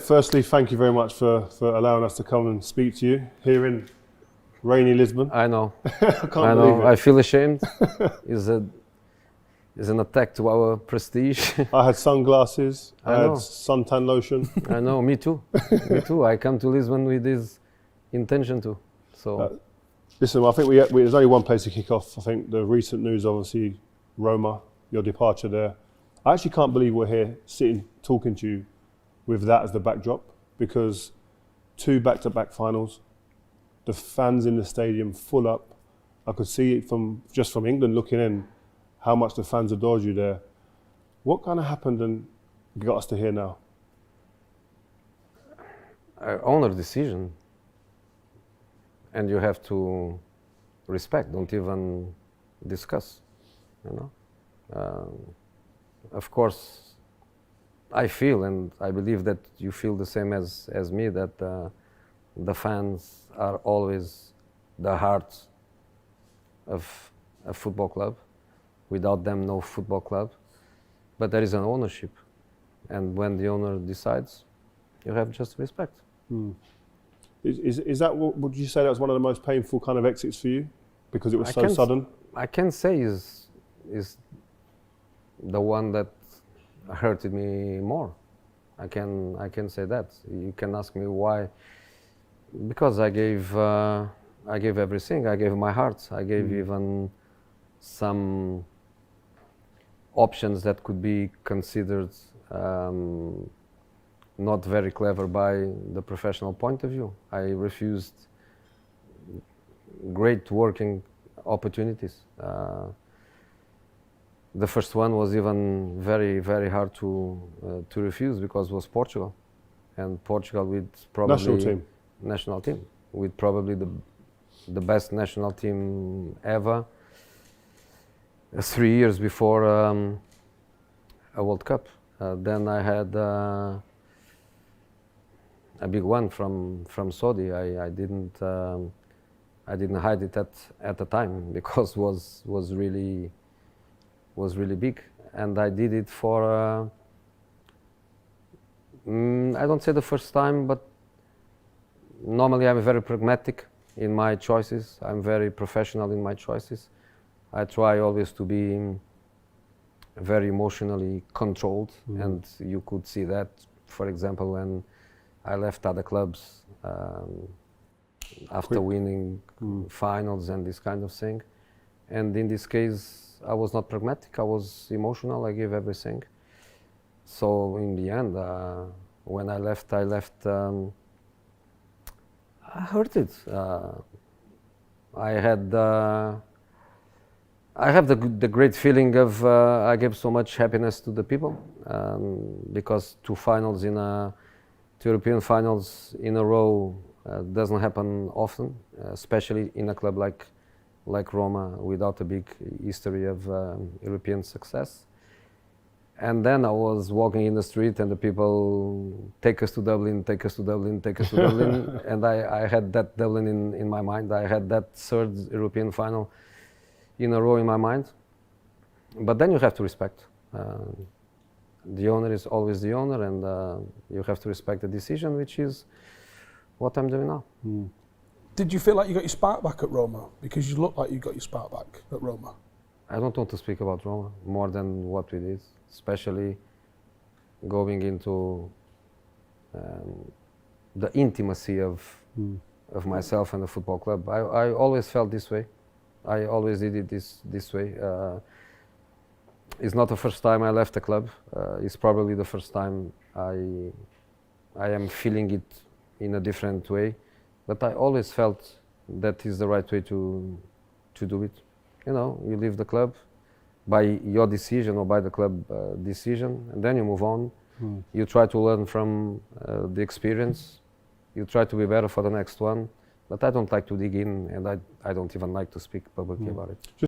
Firstly, thank you very much for allowing us to come and speak to you here in rainy Lisbon. I know. I can't I believe know. it. I feel ashamed. Is an attack to our prestige. I had sunglasses, I I had know. suntan lotion. I know. Me too. Me too. I come to Lisbon with this intention to. So Listen, I think there's only one place to kick off. I think the recent news, obviously, Roma, your departure there. I actually can't believe we're here sitting talking to you with that as the backdrop, because 2 back-to-back finals, the fans in the stadium full up. I could see it just from England looking in, how much the fans adored you there. What kind of happened and got us to here now? owner decision, and you have to respect. Don't even discuss. You know. Of course, I feel, and I believe that you feel the same as me, that the fans are always the heart of a football club. Without them, no football club. But there is an ownership, and when the owner decides, you have just respect. Is that what, would you say that was one of the most painful kind of exits for you, because it was so sudden? I can say is the one that hurted me more. I can say that. You can ask me why. Because I gave everything. I gave my heart. I gave even some options that could be considered not very clever by the professional point of view. I refused great working opportunities. The first one was even very, very hard to refuse, because it was Portugal, and Portugal with probably national team with probably the best national team ever. 3 years before a World Cup. Then I had a big one from Saudi. I didn't hide it at the time, because was really big, and I did it for I don't say the first time, but normally I'm very pragmatic in my choices. I'm very professional in my choices. I try always to be very emotionally controlled, and you could see that, for example, when I left other clubs after winning finals and this kind of thing. And in this case, I was not pragmatic. I was emotional. I gave everything. So in the end, when I left. I hurt it. I have the great feeling of I gave so much happiness to the people, because 2 finals two European finals in a row doesn't happen often, especially in a club like Roma, without a big history of European success. And then I was walking in the street, and the people take us to Dublin, take us to Dublin, take us to Dublin, and I had that Dublin in my mind. I had that 3rd European final in a row in my mind. But then you have to respect. The owner is always the owner, and you have to respect the decision, which is what I'm doing now. Did you feel like you got your spark back at Roma? Because you look like you got your spark back at Roma. I don't want to speak about Roma more than what we did, especially going into the intimacy of myself and the football club. I always felt this way. I always did it this way. It's not the first time I left the club. It's probably the first time I am feeling it in a different way. But I always felt that is the right way to do it. You know, you leave the club by your decision or by the club decision, and then you move on. You try to learn from the experience. You try to be better for the next one. But I don't like to dig in, and I don't even like to speak publicly about it.